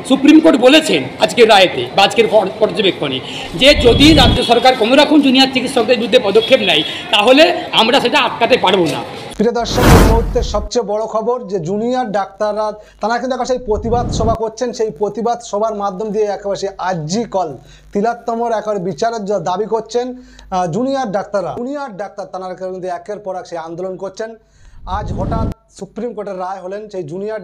Supreme court বলেছেন আজকের রায়তে বা আজকের পর্যবেক্ষণে যে যদি রাজ্য সরকার কোনো রকম জুনিয়র চিকিৎসকদের বিরুদ্ধে পদক্ষেপ নেয় তাহলে আমরা সেটা আটকাতে পারবো না। প্রিয় দর্শক, এই মুহূর্তে সবচেয়ে বড় খবর যে জুনিয়র ডাক্তাররা তারা কিন্তু এখন সেই প্রতিবাদ সভা করছেন। সেই প্রতিবাদ সভার মাধ্যম দিয়ে একেবারে সেই আরজি কল তিলোত্তমার একেবারে বিচারের দাবি করছেন জুনিয়র ডাক্তাররা। জুনিয়র ডাক্তার তারা কিন্তু একের পর এক সেই আন্দোলন করছেন। আজ হঠাৎ সুপ্রিম কোর্টের রায় হলেন সেই জুনিয়র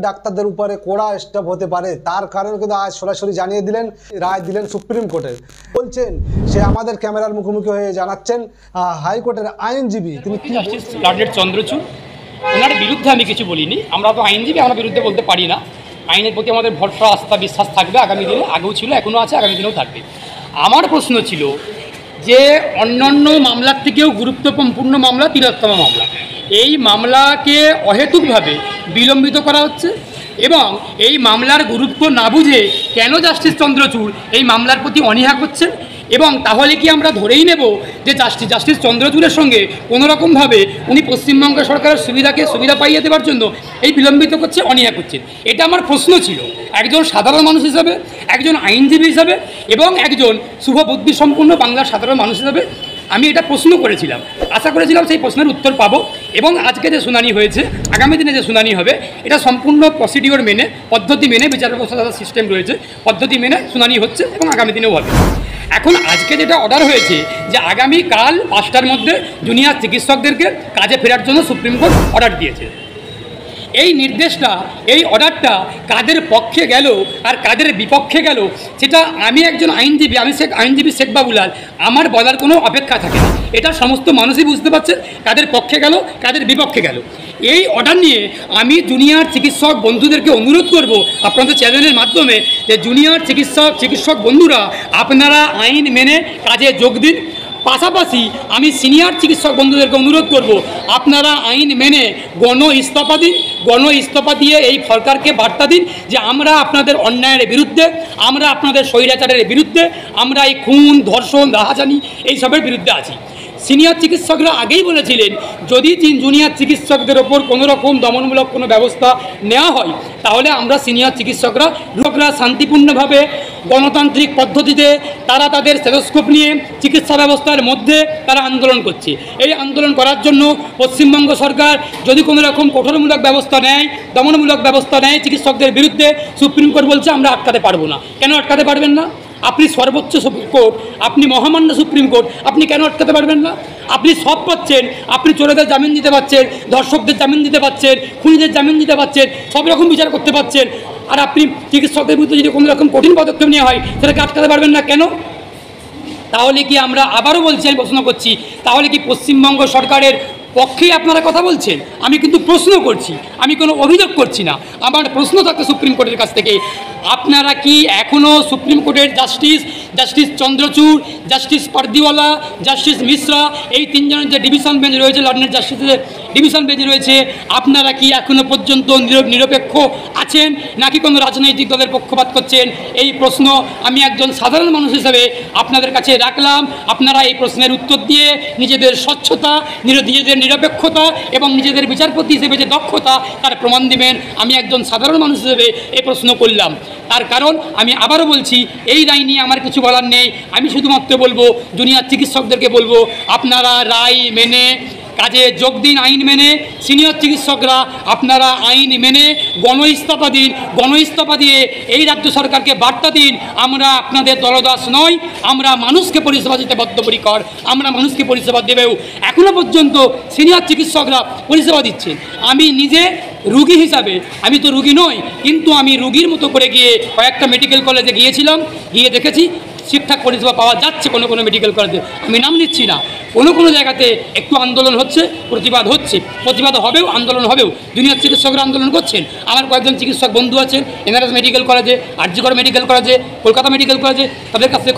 ডাক্তারদের উপরে কড়া স্টেপ হতে পারে, তার কারণ কিন্তু আজ সরাসরি জানিয়ে দিলেন, রায় দিলেন সুপ্রিম কোর্টের। বলছেন সে আমাদের ক্যামেরার মুখোমুখি হয়ে জানাচ্ছেন হাইকোর্টের আইনজীবী তিনি জাস্টিস লর্ড চন্দ্রচূড়, ওনার বিরুদ্ধে আমি কিছু বলিনি। আমরা তো আইনজীবী, আমরা বিরুদ্ধে বলতে পারি না। আইনের প্রতি আমাদের ভরসা, আস্থা, বিশ্বাস থাকবে আগামী দিনে, আগেও ছিল, এখনও আছে, আগামী দিনেও থাকবে। আমার প্রশ্ন ছিল যে অন্যান্য মামলার থেকেও গুরুত্বপূর্ণ মামলা তিলোত্তমা মামলা, এই মামলাকে অহেতুকভাবে বিলম্বিত করা হচ্ছে এবং এই মামলার গুরুত্ব না বুঝে কেন জাস্টিস চন্দ্রচূড় এই মামলার প্রতি অনীহা করছেন, এবং তাহলে কি আমরা ধরেই নেব যে জাস্টিস চন্দ্রচূড়ের সঙ্গে কোনোরকমভাবে উনি পশ্চিমবঙ্গ সরকারের সুবিধা পাইয়ে দেওয়ার জন্য এই বিলম্বিত করছে, অনীহা করছেন? এটা আমার প্রশ্ন ছিল একজন সাধারণ মানুষ হিসাবে, একজন আইনজীবী হিসাবে এবং একজন শুভবুদ্ধি সম্পন্ন বাংলার সাধারণ মানুষ হিসাবে আমি এটা প্রশ্ন করেছিলাম। আশা করেছিলাম সেই প্রশ্নের উত্তর পাবো এবং আজকে যে শুনানি হয়েছে, আগামী দিনে যে শুনানি হবে, এটা সম্পূর্ণ প্রসিডিওর মেনে, পদ্ধতি মেনে, বিচার ব্যবস্থা সিস্টেম রয়েছে, পদ্ধতি মেনে শুনানি হচ্ছে এবং আগামী দিনেও হবে। এখন আজকে যেটা অর্ডার হয়েছে যে আগামীকাল 5টার মধ্যে জুনিয়র চিকিৎসকদেরকে কাজে ফেরার জন্য সুপ্রিম কোর্ট অর্ডার দিয়েছে। এই নির্দেশটা, এই অর্ডারটা কাদের পক্ষে গেল আর কাদের বিপক্ষে গেল সেটা আমি একজন আইনজীবী, আইনজীবী শেখ বাবুলাল, আমার বলার কোনো অপেক্ষা থাকে না। এটা সমস্ত মানুষই বুঝতে পারছে কাদের পক্ষে গেল, কাদের বিপক্ষে গেল। এই অর্ডার নিয়ে আমি জুনিয়র চিকিৎসক বন্ধুদেরকে অনুরোধ করব আপনাদের চ্যানেলের মাধ্যমে যে জুনিয়র চিকিৎসক বন্ধুরা আপনারা আইন মেনে কাজে যোগ দিন। পাশাপাশি আমি সিনিয়র চিকিৎসক বন্ধুদেরকে অনুরোধ করব আপনারা আইন মেনে গণ ইস্তফা দিয়ে এই সরকারকে বার্তা দিন যে আমরা আপনাদের অন্যায়ের বিরুদ্ধে, আমরা আপনাদের স্বৈরাচারের বিরুদ্ধে, আমরা এই খুন, ধর্ষণ, রাহাজানি এইসবের বিরুদ্ধে আছি। সিনিয়র চিকিৎসকরা আগেই বলেছিলেন যদি জুনিয়র চিকিৎসকদের ওপর কোনো রকম দমনমূলক কোনো ব্যবস্থা নেওয়া হয় তাহলে আমরা সিনিয়র চিকিৎসকরা শান্তিপূর্ণভাবে গণতান্ত্রিক পদ্ধতিতে তারা তাদের স্টেথোস্কোপ নিয়ে চিকিৎসা ব্যবস্থার মধ্যে তারা আন্দোলন করছে। এই আন্দোলন করার জন্য পশ্চিমবঙ্গ সরকার যদি কোনো রকম কঠোরমূলক ব্যবস্থা নেয়, দমনমূলক ব্যবস্থা নেয় চিকিৎসকদের বিরুদ্ধে, সুপ্রিম কোর্ট বলছে আমরা আটকাতে পারবো না। কেন আটকাতে পারবেন না? আপনি সর্বোচ্চ কোর্ট, আপনি মহামান্য সুপ্রিম কোর্ট, আপনি কেন আটকাতে পারবেন না? আপনি সব পাচ্ছেন, আপনি চোরেদের জামিন দিতে পারছেন, ধর্ষকদের জামিন দিতে পারছেন, খুনিদের জামিন দিতে পারছেন, সব রকম বিচার করতে পারছেন, আর আপনি চিকিৎসকদের বিরুদ্ধে যদি কোনো রকম কঠিন পদক্ষেপ নেওয়া হয় সেটাকে আটকাতে পারবেন না কেন? তাহলে কি আমরা আবারও বলছি, আমি প্রশ্ন করছি, তাহলে কি পশ্চিমবঙ্গ সরকারের পক্ষেই আপনারা কথা বলছেন? আমি কিন্তু প্রশ্ন করছি, আমি কোনো অভিযোগ করছি না। আমার প্রশ্ন থাকতে সুপ্রিম কোর্টের কাছ থেকে, আপনারা কি এখনও সুপ্রিম কোর্টের justice Chandrachud, justice Pardiwala, justice Mishra, এই তিনজনের যে ডিভিশন বেঞ্চ রয়েছে, লন্ডনের জাস্টিসের ডিভিশন বেঞ্চ রয়েছে, আপনারা কি এখনও পর্যন্ত নিরপেক্ষ আছেন নাকি কোনো রাজনৈতিক দলের পক্ষপাত করছেন? এই প্রশ্ন আমি একজন সাধারণ মানুষ হিসেবে আপনাদের কাছে রাখলাম। আপনারা এই প্রশ্নের উত্তর দিয়ে নিজেদের স্বচ্ছতা, নিজেদের নিরপেক্ষতা এবং নিজেদের বিচারপতি হিসেবে যে দক্ষতা তার প্রমাণ দেবেন। আমি একজন সাধারণ মানুষ হিসেবে এই প্রশ্ন করলাম। তার কারণ আমি আবারও বলছি, এই রায় নিয়ে আমার কিছু বলার নেই। আমি শুধুমাত্র বলবো, জুনিয়র চিকিৎসকদেরকে বলবো আপনারা রায় মেনে কাজে যোগ দিন, আইন মেনে। সিনিয়র চিকিৎসকরা আপনারা আইন মেনে গণ ইস্তফা দিয়ে এই রাজ্য সরকারকে বার্তা দিন আমরা আপনাদের দলদাস নই, আমরা মানুষকে পরিষেবা দিতে বদ্ধপরিকর, আমরা মানুষকে পরিষেবা দেবেও। এখনও পর্যন্ত সিনিয়র চিকিৎসকরা পরিষেবা দিচ্ছেন। আমি নিজে রুগী হিসাবে, আমি তো রুগী নই, কিন্তু আমি রুগীর মতো করে গিয়ে কয়েকটা মেডিকেল কলেজে গিয়েছিলাম, গিয়ে দেখেছি ঠিকঠাক পরিষেবা পাওয়া যাচ্ছে। কোনো মেডিকেল কলেজে, আমি নাম নিচ্ছি না, কোনো জায়গাতে একটু আন্দোলন হচ্ছে, প্রতিবাদ হবেও, আন্দোলন হবেও। জুনিয়র চিকিৎসকরা আন্দোলন করছেন। আমার কয়েকজন চিকিৎসক বন্ধু আছেন এনআরএস মেডিকেল কলেজে, আরজি কর মেডিকেল কলেজে, কলকাতা মেডিকেল কলেজে, তাদের কাছ থেকে